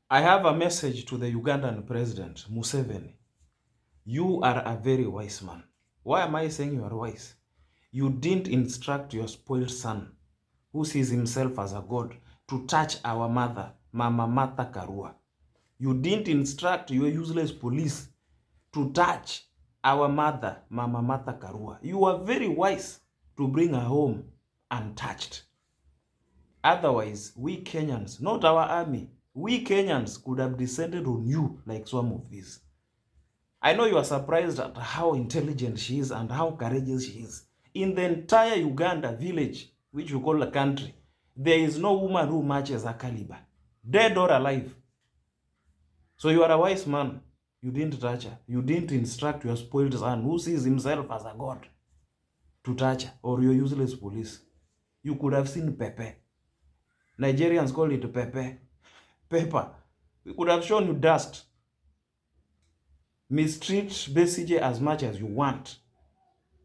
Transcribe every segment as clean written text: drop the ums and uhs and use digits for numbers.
I have a message to the Ugandan president, Museveni. You are a very wise man. Why am I saying you are wise? You didn't instruct your spoiled son, who sees himself as a god, to touch our mother, Mama Martha Karua. You didn't instruct your useless police to touch our mother, Mama Martha Karua. You are very wise to bring her home untouched. Otherwise, we Kenyans, not our army, we Kenyans could have descended on you like some of these. I know you are surprised at how intelligent she is and how courageous she is. In the entire Uganda village, which you call a country, there is no woman who matches her caliber, dead or alive. So you are a wise man. You didn't touch her. You didn't instruct your spoiled son, who sees himself as a god, to touch her, or your useless police. You could have seen Pepe. Nigerians call it Pepe. Pepper. We could have shown you dust. Mistreat Besigye as much as you want.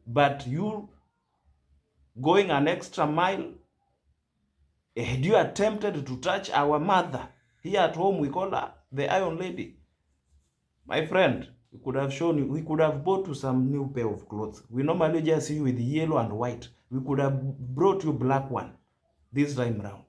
But you going an extra mile, had you attempted to touch our mother? Here at home, we call her the Iron Lady. My friend, we could have shown you, we could have bought you some new pair of clothes. We normally just see you with yellow and white. We could have brought you black one this time round.